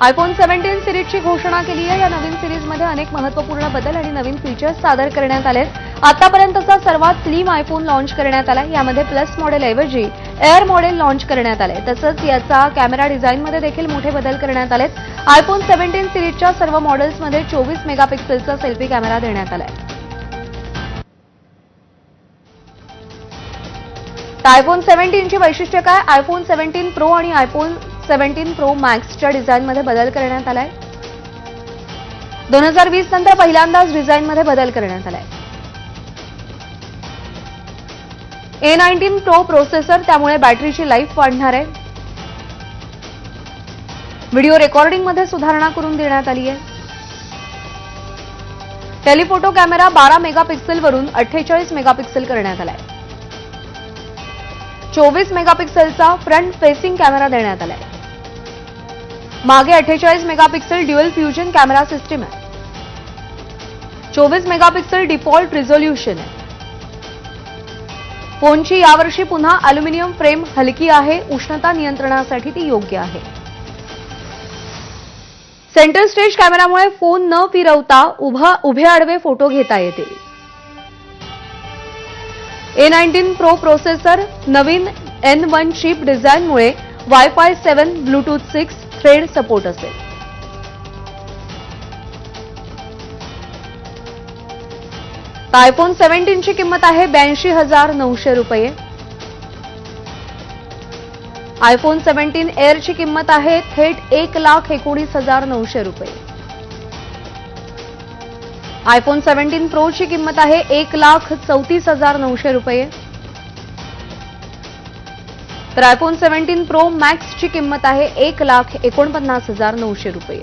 IPhone 17 सिरीजची घोषणा केली आहे। या नवीन सिरीजमध्ये अनेक महत्त्वपूर्ण बदल आणि नवीन फीचर्स सादर करण्यात आले आहेत। आतापर्यंतचा सर्वात स्लिम आयफोन लॉन्च करण्यात आला। यामध्ये प्लस मॉडेल ऐवजी एअर मॉडेल लॉन्च करण्यात आले। तसंच याचा कॅमेरा डिझाईनमध्ये देखील मोठे बदल करण्यात आले। आयफोन 17 सिरीजच्या सर्व मॉडेल्समध्ये 24 मेगापिक्सेलचा सेल्फी कॅमेरा देण्यात आला आहे। आयफोन 17 ची वैशिष्ट्ये काय? आयफोन 17 प्रो आणि आयफोन 17 प्रो मॅक्सच्या डिझाईनमध्ये बदल करण्यात आलाय। 2020 नंतर पहिल्यांदाच डिझाईनमध्ये बदल करण्यात आलाय। A19 प्रो प्रोसेसर, त्यामुळे बॅटरीची लाईफ वाढणार आहे। व्हिडिओ रेकॉर्डिंगमध्ये सुधारणा करून देण्यात आली आहे। टेलिफोटो कॅमेरा 12 मेगापिक्सेलवरून 48 मेगापिक्सेल करण्यात आलाय। 24 मेगापिक्सेलचा फ्रंट फेसिंग कॅमेरा देण्यात आलाय। मागे 48 megapixel dual fusion camera system आहे। 24 मेगापिक्सेल डिफॉल्ट रिझोल्यूशन आहे। फोनची यावर्षी पुन्हा अॅल्युमिनियम फ्रेम हलकी आहे। उष्णता नियंत्रणासाठी ती योग्य आहे। सेंटर स्टेज कॅमेरामुळे फोन न फिरवता उभे आडवे फोटो घेता येतील। A19 प्रो प्रोसेसर, नवीन N1 चिप डिझाईनमुळे वायफाय 7, ब्लूटूथ 6 थ्रेड सपोर्ट असेल। आयफोन 17 ची किंमत आहे 82,900 रुपये। आयफोन 17 एअर ची किंमत आहे थेट 1,19,900 रुपये। आयफोन 17 प्रो ची किंमत आहे 1,34,900 रुपये। तर आयफोन 17 प्रो मॅक्स ची किंमत आहे 1,49,900 रुपये।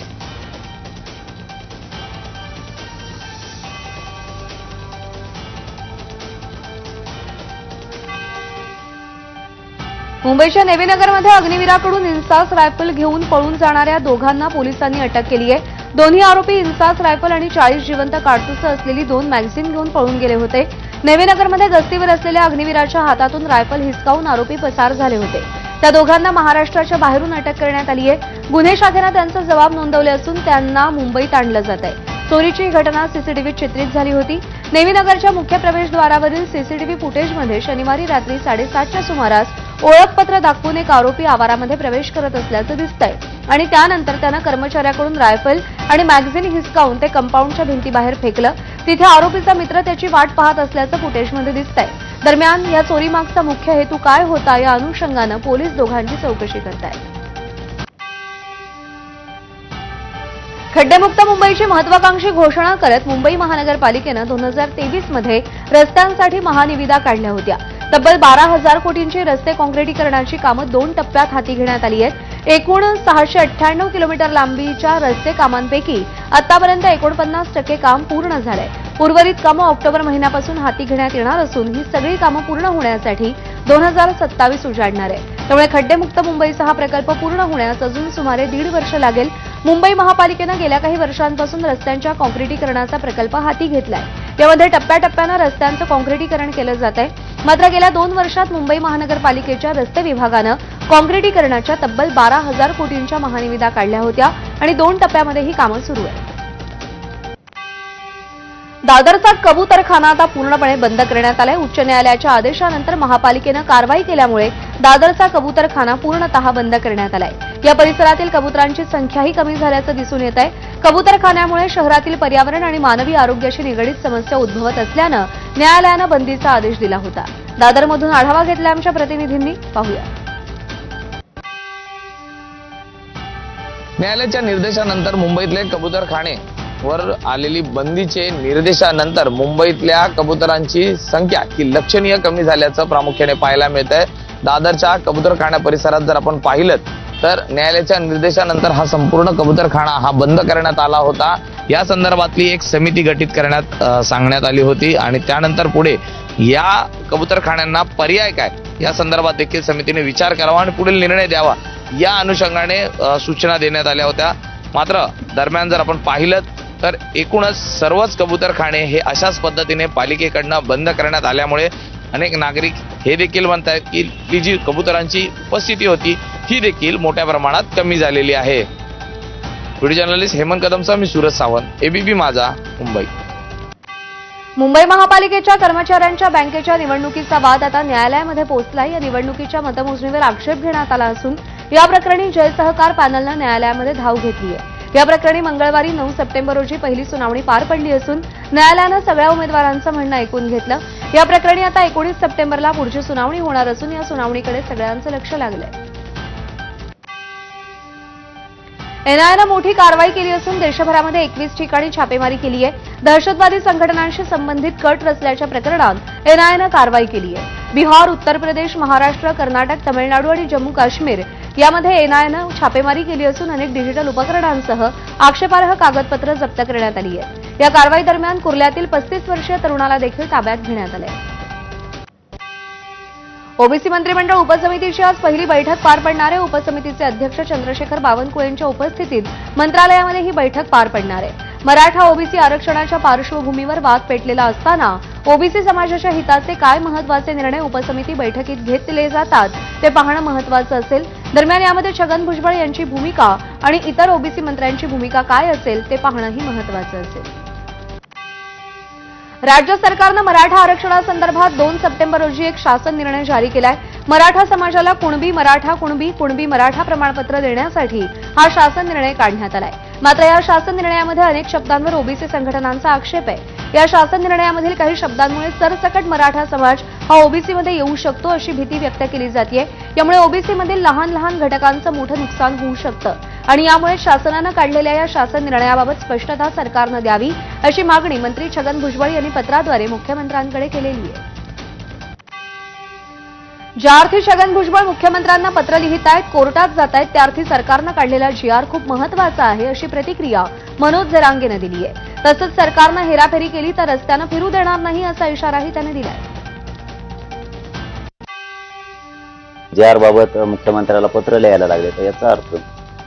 मुंबईच्या नेवीनगरमध्ये अग्निवीराकडून इन्सास रायफल घेऊन पळून जाणाऱ्या दोघांना पोलिसांनी अटक केली आहे। दोन्ही आरोपी इन्सास रायफल आणि 40 जिवंत काडतुसं असलेली 2 मॅगझिन घेऊन पळून गेले होते। नेवीनगरमध्ये गस्तीवर असलेल्या अग्निवीराच्या हातातून रायफल हिसकावून आरोपी पसार झाले होते। त्या दोघांना महाराष्ट्राच्या बाहेरून अटक करण्यात आली आहे। गुन्हे शाखेनं त्यांचा जबाब नोंदवले असून त्यांना मुंबईत आणलं जात आहे। चोरीची घटना सीसीटीव्हीत चित्रित झाली होती। नेवीनगरच्या मुख्य प्रवेशद्वारावरील सीसीटीव्ही फुटेजमध्ये शनिवारी रात्री 7:30च्या सुमारास ओळखपत्र दाखवून एक आरोपी आवारामध्ये प्रवेश करत असल्याचं दिसतंय आणि त्यानंतर त्यानं कर्मचाऱ्याकडून रायफल आणि मॅगझिन हिसकावून ते कंपाऊंडच्या भिंतीबाहेर फेकलं। तिथे आरोपीचा मित्र त्याची वाट पाहत असल्याचं फुटेजमध्ये दिसतंय। दरम्यान या चोरीमागचा मुख्य हेतू काय होता, या अनुषंगानं पोलीस दोघांची चौकशी करतायत। खड्डेमुक्त मुंबईची महत्वाकांक्षी घोषणा करत मुंबई महानगरपालिकेनं 2023 मध्ये रस्त्यांसाठी महानिविदा काढल्या होत्या। तब्बल 12,000 कोटींची रस्ते काँक्रिटीकरणाची कामं 2 टप्प्यात हाती घेण्यात आली आहेत। एकूण 698 किलोमीटर लांबीच्या रस्ते कामांपैकी आतापर्यंत 49% काम पूर्ण झालंय। उर्वरित कामं ऑक्टोबर महिन्यापासून हाती घेण्यात येणार असून ही सगळी कामं पूर्ण होण्यासाठी 2027 उजाडणार आहे। त्यामुळे खड्डेमुक्त मुंबईचा हा प्रकल्प पूर्ण होण्यास अजून सुमारे 1.5 वर्ष लागेल। मुंबई महापालिकेनं गेल्या काही वर्षांपासून रस्त्यांच्या काँक्रिटीकरणाचा प्रकल्प हाती घेतलाय। यामध्ये टप्प्याटप्प्यानं रस्त्यांचं काँक्रिटीकरण केलं जात आहे। मात्र गेल्या 2 वर्षात मुंबई महानगरपालिकेच्या रस्ते विभागानं काँक्रिटीकरणाच्या तब्बल 12,000 कोटींच्या महानिविदा काढल्या होत्या आणि 2 टप्प्यामध्ये ही कामं सुरू आहेत। दादरचा कबूतरखाना आता पूर्णपणे बंद करण्यात आलाय। उच्च न्यायालयाच्या आदेशानंतर महापालिकेनं कारवाई केल्यामुळे दादरचा कबूतरखाना पूर्णतः बंद करण्यात आलाय। या परिसरातील कबुतरांची संख्याही कमी झाल्याचं दिसून येत आहे। कबूतरखान्यामुळे शहरातील पर्यावरण आणि मानवी आरोग्याशी निगडीत समस्या उद्भवत असल्यानं न्यायालयानं बंदीचा आदेश दिला होता। दादरमधून आढावा घेतला आमच्या प्रतिनिधींनी, पाहूया। न्यायालयाच्या निर्देशानंतर मुंबईतले कबूतरखाने वर आलेली बंदीचे निर्देशानंतर मुंबईतल्या कबुतरांची संख्या ही लक्षणीय कमी झाल्याचं प्रामुख्याने पाहायला मिळत आहे। दादरच्या कबूतरखाना परिसरात जर आपण पाहिलं तर न्यायालयाच्या निर्देशानंतर हा संपूर्ण कबूतरखाना हा बंद करण्यात आला होता। या संदर्भातली एक समिती गठीत करण्यात सांगण्यात आली होती आणि त्यानंतर पुढे या कबूतरखान्यांना पर्याय काय या संदर्भात देखील समितीने विचार करावा आणि पुढील निर्णय द्यावा या अनुषंगाने सूचना देण्यात आल्या होत्या। मात्र दरम्यान जर आपण पाहिलं तर एकूणच सर्वच कबूतरखाने हे अशाच पद्धतीने पालिकेकडनं बंद करण्यात आल्यामुळे अनेक नागरिक हे देखील म्हणतात की जी कबुतरांची उपस्थिती होती ही देखील मोठ्या प्रमाणात कमी झालेली आहे। व्हिडिओ जर्नलिस्ट हेमंत कदमचा मी सूरज सावंत, एबीपी माझा, मुंबई. मुंबई महापालिकेच्या कर्मचाऱ्यांच्या बँकेच्या निवडणुकीचा वाद आता न्यायालयामध्ये पोहोचला. या निवडणुकीच्या मतमोजणीवर आक्षेप घेण्यात आला असून या प्रकरणी जय सहकार पॅनलनं न्यायालयामध्ये धाव घेतली आहे. या प्रकरणी मंगळवारी 9 सप्टेंबर रोजी पहिली सुनावणी पार पडली असून न्यायालयानं सगळ्या उमेदवारांचं म्हणणं ऐकून घेतलं. या प्रकरणी आता 19 सप्टेंबरला पुढची सुनावणी होणार असून या सुनावणीकडे सगळ्यांचं लक्ष लागलंय. एनआयएनं मोठी कारवाई केली असून देशभरामध्ये 21 ठिकाणी छापेमारी केली आहे. दहशतवादी संघटनांशी संबंधित कट रचल्याच्या प्रकरणात एनआयएनं कारवाई केली आहे. बिहार, उत्तर प्रदेश, महाराष्ट्र, कर्नाटक, तमिळनाडू आणि जम्मू काश्मीर यामध्ये एनआयएनं छापेमारी केली असून अनेक डिजिटल उपकरणांसह आक्षेपार्ह कागदपत्र जप्त करण्यात आली आहेत. या कारवाई दरम्यान कुर्ल्यातील 35 वर्षीय तरुणाला देखील ताब्यात घेण्यात आले. ओबीसी मंत्रिमंडळ उपसमितीची आज पहिली बैठक पार पडणार आहे. उपसमितीचे अध्यक्ष चंद्रशेखर बावनकुळे यांच्या उपस्थितीत मंत्रालयामध्ये ही बैठक पार पडणार आहे. मराठा ओबीसी आरक्षणाच्या पार्श्वभूमीवर वाद पेटलेला असताना ओबीसी समाजाच्या हिताचे काय महत्वाचे निर्णय उपसमिती बैठकीत घेतले जातात ते पाहणं महत्वाचं असेल. दरम्यान यामध्ये छगन भुजबळ यांची भूमिका आणि इतर ओबीसी मंत्र्यांची भूमिका काय असेल ते पाहणंही महत्वाचं असेल. राज्य सरकारनं मराठा आरक्षणासंदर्भात 2 सप्टेंबर रोजी एक शासन निर्णय जारी केलाय. मराठा समाजाला कुणबी मराठा कुणबी मराठा प्रमाणपत्र देण्यासाठी हा शासन निर्णय काढण्यात आलाय. मात्र या शासन निर्णयामध्ये अनेक शब्दांवर ओबीसी संघटनांचा आक्षेप आहे. या शासन निर्णयामधील काही शब्दांमुळे सरसकट मराठा समाज हा ओबीसीमध्ये येऊ शकतो अशी भीती व्यक्त केली जाते. यामुळे ओबीसीमधील लहान लहान घटकांचं मोठं नुकसान होऊ शकतं आणि यामुळे शासनानं काढलेल्या या शासन निर्णयाबाबत स्पष्टता सरकारनं द्यावी अशी मागणी मंत्री छगन भुजबळ यांनी पत्राद्वारे मुख्यमंत्र्यांकडे केलेली आहे. ज्या अर्थी छगन भुजबळ मुख्यमंत्र्यांना पत्र लिहित आहेत, कोर्टात जात आहेत, त्या अर्थी सरकारनं काढलेला जीआर खूप महत्वाचा आहे अशी प्रतिक्रिया मनोज जरांगेनं दिली आहे. तसंच सरकारनं हेराफेरी केली तर रस्त्यानं फिरू देणार नाही असा इशाराही त्याने दिलाय. जीआर बाबत मुख्यमंत्र्याला पत्र लिहायला लागले तर याचा अर्थ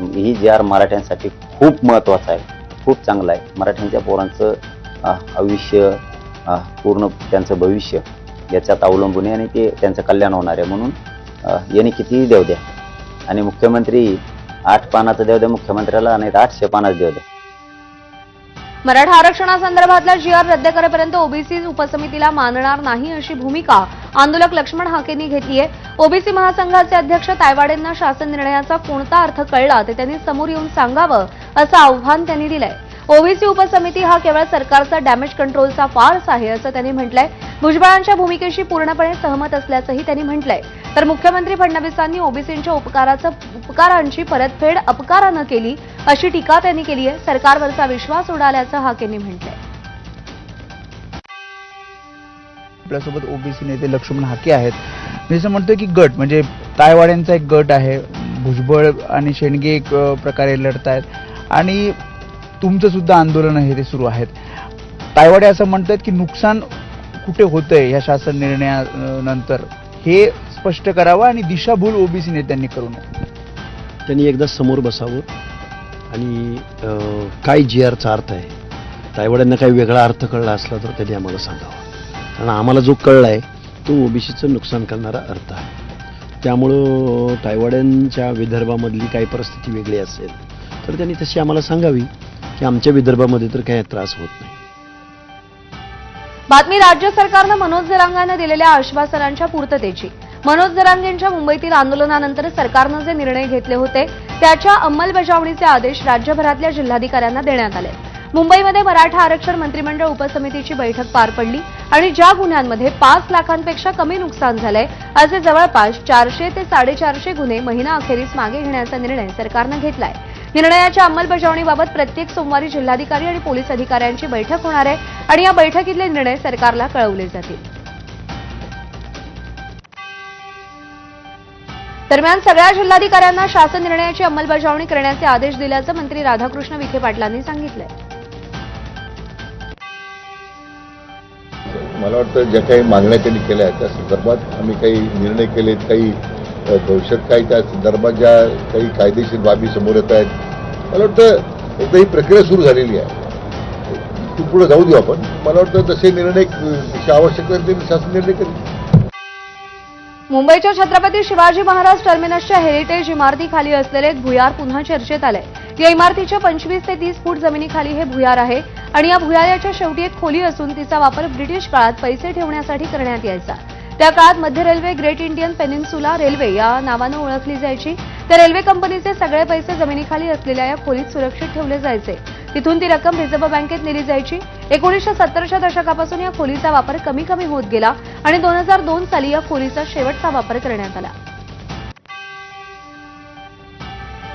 ही जीआर मराठ्यांसाठी खूप महत्वाचा आहे, खूप चांगला आहे. मराठ्यांच्या पोरांचं आयुष्य, पूर्ण त्यांचं भविष्य याच्यात अवलंबून आहे आणि ते त्यांचं कल्याण होणार आहे. म्हणून यांनी कितीही देऊ द्या आणि मुख्यमंत्री 8 पानाचं देऊ द्या मुख्यमंत्र्याला नाही तर 800 पानाचं देऊ द्या. मराठा आरक्षणासंदर्भातला जीआर रद्द करेपर्यंत ओबीसी उपसमितीला मानणार नाही अशी भूमिका आंदोलक लक्ष्मण हाकेंनी घेतली आहे. ओबीसी महासंघाचे अध्यक्ष तायवाडेंना शासन निर्णयाचा कोणता अर्थ कळला ते त्यांनी समोर येऊन सांगावं असं आव्हान त्यांनी दिलंय. ओबीसी उपसमिती हा केवळ सरकारचा डॅमेज कंट्रोलचा फार्स आहे असं त्यांनी म्हटलंय. भुजबळांच्या भूमिकेशी पूर्णपणे सहमत असल्याचंही त्यांनी म्हटलंय. तर मुख्यमंत्री फडणवीसांनी ओबीसींच्या उपकारांची परतफेड अपकारानं केली अशी टीका त्यांनी केली आहे. सरकारवरचा विश्वास उडाल्याचं हाकेंनी म्हटलंय. आपल्यासोबत ओबीसी नेते लक्ष्मण हाके आहेत. मी असं म्हणतोय की गट म्हणजे तायवाड्यांचा एक गट आहे, भुजबळ आणि शेंडगे एक प्रकारे लढतायत आणि तुमचं सुद्धा आंदोलन आहे ते सुरू आहेत. तायवाडे असं म्हणतात की नुकसान कुठे होतंय या शासन निर्णयानंतर हे स्पष्ट करावं आणि दिशाभूल ओबीसी नेत्यांनी करू नये. त्यांनी एकदा समोर बसावं आणि काय जीआरचा अर्थ आहे, तायवाड्यांना काही वेगळा अर्थ कळला असला तर त्यांनी आम्हाला सांगावा. कारण आम्हाला जो कळला आहे तो ओबीसीचं नुकसान करणारा अर्थ आहे. त्यामुळं तायवाड्यांच्या विदर्भामधली काही परिस्थिती वेगळी असेल तर त्यांनी तशी आम्हाला सांगावी की आमच्या विदर्भामध्ये तर काही त्रास होत नाही. बातमी राज्य सरकारनं मनोज जरांगेंना दिलेल्या आश्वासनांच्या पूर्ततेची. मनोज जरांगेंच्या मुंबईतील आंदोलनानंतर सरकारनं जे निर्णय घेतले होते त्याच्या अंमलबजावणीचे आदेश राज्यभरातल्या जिल्हाधिकाऱ्यांना देण्यात आले. मुंबईमध्ये मराठा आरक्षण मंत्रिमंडळ उपसमितीची बैठक पार पडली आणि ज्या गुन्ह्यांमध्ये 5 लाखांपेक्षा कमी नुकसान झालंय असे जवळपास 400 ते 450 गुन्हे महिनाअखेरीस मागे घेण्याचा निर्णय सरकारनं घेतलाय. निर्णयाच्या अंमलबजावणीबाबत प्रत्येक सोमवारी जिल्हाधिकारी आणि पोलीस अधिकाऱ्यांची बैठक होणार आहे आणि या बैठकीतले निर्णय सरकारला कळवले जातील. दरम्यान सगळ्या जिल्हाधिकाऱ्यांना शासन निर्णयाची अंमलबजावणी करण्याचे आदेश दिल्याचं मंत्री राधाकृष्ण विखे पाटलांनी सांगितलंय. मला वाटतं ज्या काही मागण्या त्यांनी केल्या त्या संदर्भात आम्ही काही निर्णय केलेत, काही भविष्यात काही त्या संदर्भात ज्या काही कायदेशीर बाबी समोर येत आहेत. मला वाटतं एकदा ही प्रक्रिया सुरू झालेली आहे, ती पुढे जाऊ देऊ आपण. मला वाटतं तसे निर्णय आवश्यक शासन निर्णय करेल. मुंबईच्या छत्रपती शिवाजी महाराज टर्मिनसच्या हेरिटेज इमारतीखाली असलेले एक भुयार पुन्हा चर्चेत आलंय. या इमारतीच्या 25 ते 30 फूट जमिनीखाली हे भुयार आहे आणि या भुयाराच्या शेवटी एक खोली असून तिचा वापर ब्रिटिश काळात पैसे ठेवण्यासाठी करण्यात यायचा. त्या काळात मध्य railway great Indian peninsula railway या नावानं ओळखली जायची. त्या रेल्वे कंपनीचे सगळे पैसे जमिनीखाली असलेल्या या खोलीत सुरक्षित ठेवले जायचे. तिथून ती रक्कम रिझर्व्ह बँकेत नेली जायची. 1970च्या दशकापासून या खोलीचा वापर कमी कमी होत गेला आणि 2002 साली या खोलीचा शेवटचा वापर करण्यात आला.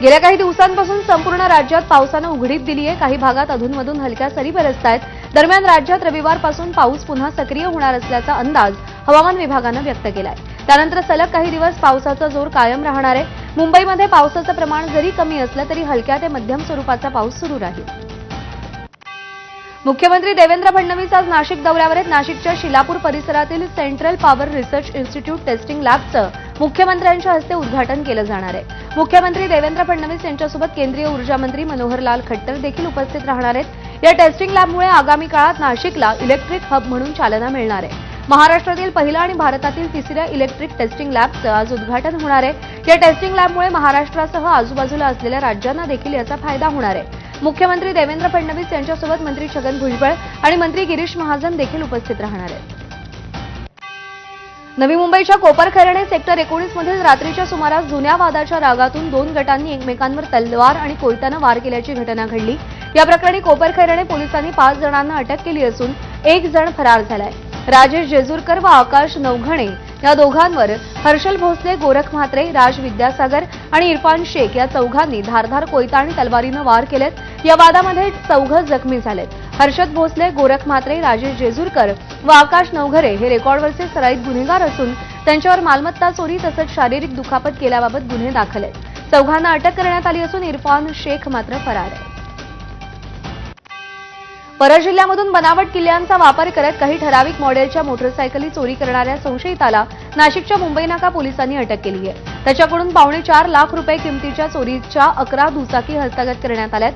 गेल्या काही दिवसांपासून संपूर्ण राज्यात पावसानं उघडीप दिली आहे. काही भागात अधूनमधून हलक्या सरी बरसत आहेत. दरम्यान राज्यात रविवारपासून पाऊस पुन्हा सक्रिय होणार असल्याचा अंदाज हवामान विभागानं व्यक्त केलाय. त्यानंतर सलग काही दिवस पावसाचा जोर कायम राहणार आहे. मुंबईमध्ये पावसाचं प्रमाण जरी कमी असलं तरी हलक्या ते मध्यम स्वरूपाचा पाऊस सुरू राहील. मुख्यमंत्री देवेंद्र फडणवीस आज नाशिक दौऱ्यावर आहेत. नाशिकच्या शिलापूर परिसरातील central power research institute testing लॅबचं मुख्यमंत्र्यांच्या हस्ते उद्घाटन केलं जाणार आहे. मुख्यमंत्री देवेंद्र फडणवीस यांच्यासोबत केंद्रीय ऊर्जा मंत्री मनोहरलाल खट्टर देखील उपस्थित राहणार आहेत. या टेस्टिंग लॅबमुळे आगामी काळात नाशिकला इलेक्ट्रिक हब म्हणून चालना मिळणार आहे. महाराष्ट्रातील पहिलं आणि भारतातील तिसऱ्या इलेक्ट्रिक टेस्टिंग लॅबचं आज उद्घाटन होणार आहे. या टेस्टिंग लॅबमुळे महाराष्ट्रासह आजूबाजूला असलेल्या राज्यांना देखील याचा फायदा होणार आहे. मुख्यमंत्री देवेंद्र फडणवीस यांच्यासोबत मंत्री छगन भुजबळ आणि मंत्री गिरीश महाजन देखील उपस्थित राहणार आहेत. नवी मुंबईच्या कोपरखैरणे सेक्टर 19 मधील रात्रीच्या सुमारास जुन्या वादाच्या रागातून 2 गटांनी एकमेकांवर तलवार आणि कोयत्यानं वार केल्याची घटना घडली. या प्रकरणी कोपरखैरणे पोलिसांनी 5 जणांना अटक केली असून 1 जण फरार झालाय. राजेश जेजुरकर व आकाश नवघणे या दोघांवर हर्षल भोसले, गोरख म्हात्रे, राज विद्यासागर आणि इरफान शेख या चौघांनी धारधार कोयता आणि तलवारीनं वार केलेत. या वादामध्ये 4 जखमी झालेत. हर्षद भोसले, गोरख म्हात्रे, राजेश जेजुरकर व आकाश नवघरे हे रेकॉर्डवरचे सराईत गुन्हेगार असून त्यांच्यावर मालमत्ता चोरी तसंच शारीरिक दुखापत केल्याबाबत गुन्हे दाखल आहेत. चौघांना अटक करण्यात आली असून इरफान शेख मात्र फरार आहे. परळ जिल्ह्यामधून बनावट किल्ल्यांचा वापर करत काही ठराविक मॉडेलच्या मोटरसायकली चोरी करणाऱ्या संशयिताला नाशिकच्या मुंबई नाका पोलिसांनी अटक केली आहे. त्याच्याकडून 4.25 लाख रुपये किमतीच्या चोरीच्या 11 दुचाकी हस्तगत करण्यात आल्यात.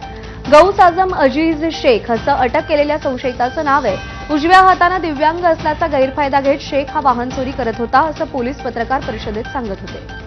गौस आझम अजीज शेख असं अटक केलेल्या संशयिताचं नाव आहे. उजव्या हातानं दिव्यांग असल्याचा गैरफायदा घेत शेख हा वाहन चोरी करत होता असं पोलीस पत्रकार परिषदेत सांगत होते.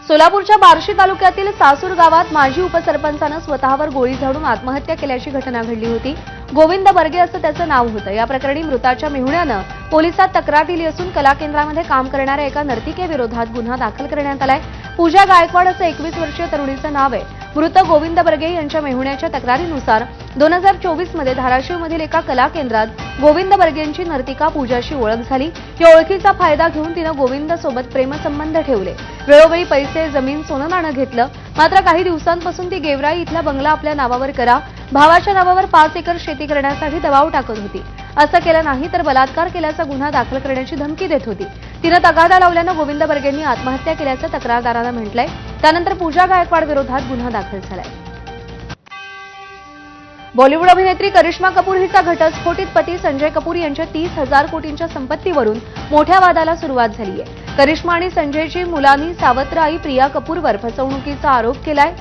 सोलापूरच्या बार्शी तालुक्यातील सासूर गावात माजी उपसरपंचानं स्वतःवर गोळी झाडून आत्महत्या केल्याची घटना घडली होती. गोविंद बर्गे असं त्याचं नाव होतं. या प्रकरणी मृताच्या मेहुण्यानं पोलिसात तक्रार दिली असून कला केंद्रामध्ये काम करणाऱ्या एका नर्तिकेविरोधात गुन्हा दाखल करण्यात आलाय. पूजा गायकवाड असं 21 वर्षीय तरुणीचं नाव आहे. मृत गोविंद बर्गे यांच्या मेहुण्याच्या तक्रारीनुसार 2024 मध्ये धाराशिवमधील एका कला केंद्रात गोविंद बर्गेंची नर्तिका पूजाशी ओळख झाली. या ओळखीचा फायदा घेऊन तिनं गोविंदसोबत प्रेमसंबंध ठेवले. वेळोवेळी पैसे, जमीन, सोनं नाणं घेतलं. मात्र काही दिवसांपासून ती गेवराई इथला बंगला आपल्या नावावर करा, भावाच्या नावावर 5 एकर शेती करण्यासाठी दबाव टाकत होती. असं केलं नाही तर बलात्कार केल्याचा गुन्हा दाखल करण्याची धमकी देत होती. तिनं तगादा लावल्यानं गोविंद बर्गेंनी आत्महत्या केल्याचं तक्रारदारानं म्हटलंय. त्यानंतर पूजा गायकवाड विरोधात गुन्हा दाखल झालाय. बॉलिवूड अभिनेत्री करिश्मा कपूर हिचा घटस्फोटित पती संजय कपूर यांच्या 30,000 कोटींच्या संपत्तीवरून मोठ्या वादाला सुरुवात झाली आहे. करिश्मा आणि संजयची मुलांनी सावत्र आई प्रिया कपूरवर फसवणुकीचा आरोप केलाय.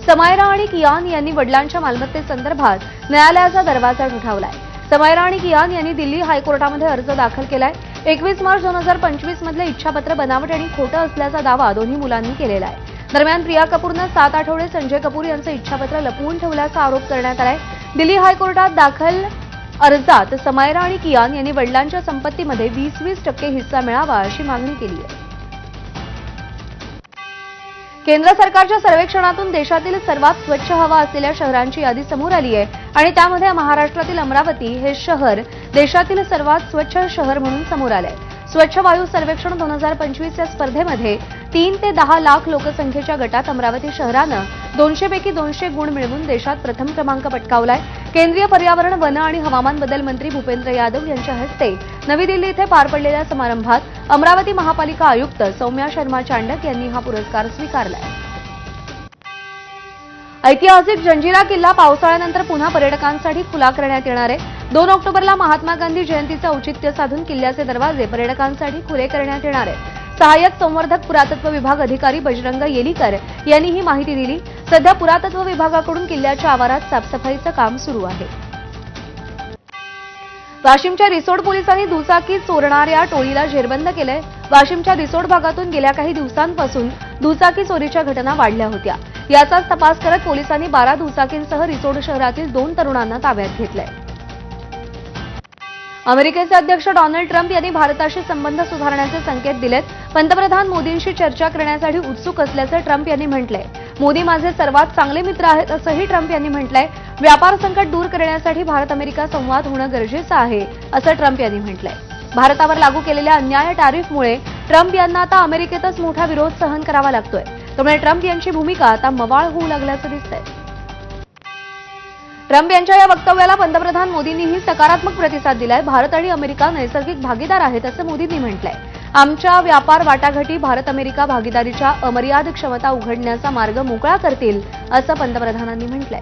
समायरा आणि कियान यांनी वडिलांच्या मालमत्तेसंदर्भात न्यायालयाचा दरवाजा ठोठावलाय. समायरा आणि कियान यांनी दिल्ली हायकोर्टामध्ये अर्ज दाखल केलाय. 21 मार्च 2025 मधलं इच्छापत्र बनावट आणि खोटं असल्याचा दावा दोन्ही मुलांनी केलेला आहे. दरम्यान प्रिया कपूरनं 7 आठवडे संजय कपूर यांचं इच्छापत्र लपवून ठेवल्याचा आरोप करण्यात आलाय. दिल्ली हायकोर्टात दाखल अर्जात समायरा आणि कियान यांनी वडिलांच्या संपत्तीमध्ये 20% हिस्सा मिळावा अशी मागणी केली आहे. केंद्र सरकारच्या सर्वेक्षणातून देशातील सर्वात स्वच्छ हवा असलेल्या शहरांची यादी समोर आली आहे आणि त्यामध्ये महाराष्ट्रातील अमरावती हे शहर देशातील सर्वात स्वच्छ शहर म्हणून समोर आलंय. स्वच्छ वायू सर्वेक्षण 2025 या स्पर्धेमध्ये 3 ते 10 लाख लोकसंख्येच्या गटात अमरावती शहरानं 200 पैकी 200 गुण मिळवून देशात प्रथम क्रमांक पटकावलाय. केंद्रीय पर्यावरण, वन आणि हवामान बदल मंत्री भूपेंद्र यादव यांच्या हस्ते नवी दिल्ली इथे पार पडलेल्या समारंभात अमरावती महापालिका आयुक्त सौम्या शर्मा चांडक यांनी हा पुरस्कार स्वीकारलाय. ऐतिहासिक जंजिरा किल्ला पावसाळ्यानंतर पुन्हा पर्यटकांसाठी खुला करण्यात येणार आहे. 2 ऑक्टोबरला महात्मा गांधी जयंतीचं औचित्य साधून किल्ल्याचे दरवाजे पर्यटकांसाठी खुले करण्यात येणार आहेत. सहाय्यक संवर्धक पुरातत्व विभाग अधिकारी बजरंग येलीकर यांनी ही माहिती दिली. सध्या पुरातत्व विभागाकडून किल्ल्याच्या आवारात साफसफाईचं काम सुरू आहे. वाशिमच्या रिसोड पोलिसांनी दुचाकी चोरणाऱ्या टोळीला जेरबंद केलंय. वाशिमच्या रिसोड भागातून गेल्या काही दिवसांपासून दुचाकी चोरीच्या घटना वाढल्या होत्या. याचाच तपास करत पोलिसांनी 12 दुचाकींसह रिसोड शहरातील 2 तरुणांना ताब्यात घेतलंय. अमेरिकेचे अध्यक्ष डोनाल्ड ट्रम्प यांनी भारताशी संबंध सुधारण्याचे संकेत दिलेत. पंतप्रधान मोदींशी चर्चा करण्यासाठी उत्सुक असल्याचं ट्रम्प यांनी म्हटलंय. मोदी माझे सर्वात चांगले मित्र आहेत असंही ट्रम्प यांनी म्हटलंय. व्यापार संकट दूर करण्यासाठी भारत अमेरिका संवाद होणं गरजेचं आहे असं ट्रम्प यांनी म्हटलंय. भारतावर लागू केलेल्या अन्याय्य टॅरिफमुळे ट्रम्प यांना आता अमेरिकेतच मोठा विरोध सहन करावा लागतोय. त्यामुळे ट्रम्प यांची भूमिका आता मवाळ होऊ लागल्याचं दिसतंय. ट्रम्प यांच्या या वक्तव्याला पंतप्रधान मोदींनीही सकारात्मक प्रतिसाद दिलाय. भारत आणि अमेरिका नैसर्गिक भागीदार आहेत असं मोदींनी म्हटलंय. आमच्या व्यापार वाटाघाटी भारत अमेरिका भागीदारीच्या अमर्याद क्षमता उघडण्याचा मार्ग मोकळा करतील असं पंतप्रधानांनी म्हटलंय.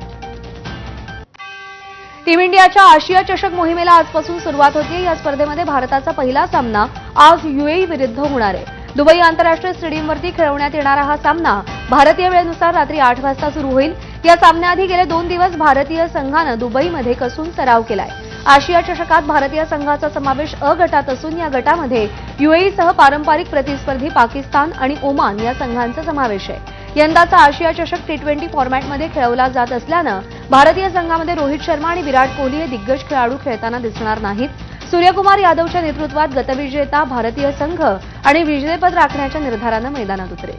टीम इंडियाच्या आशिया चषक मोहिमेला आजपासून सुरुवात होते. या स्पर्धेमध्ये भारताचा पहिला सामना आज युएई विरुद्ध होणार आहे. दुबई आंतरराष्ट्रीय स्टेडियमवरती खेळवण्यात येणारा हा सामना भारतीय वेळेनुसार रात्री 8 वाजता सुरू होईल. या सामन्याआधी गेले 2 दिवस भारतीय संघानं दुबईमध्ये कसून सराव केलाय. आशिया चषकात भारतीय संघाचा समावेश अ गटात असून या गटामध्ये युएईसह पारंपरिक प्रतिस्पर्धी पाकिस्तान आणि ओमान या संघांचा समावेश आहे. यंदाचा आशिया चषक T20 फॉर्मॅटमध्ये खेळवला जात असल्यानं भारतीय संघामध्ये रोहित शर्मा आणि विराट कोहली हे दिग्गज खेळाडू खेळताना दिसणार नाहीत. सूर्यकुमार यादवच्या नेतृत्वात गतविजेता भारतीय संघ आणि विजेतेपद राखण्याच्या निर्धारानं मैदानात उतरेल.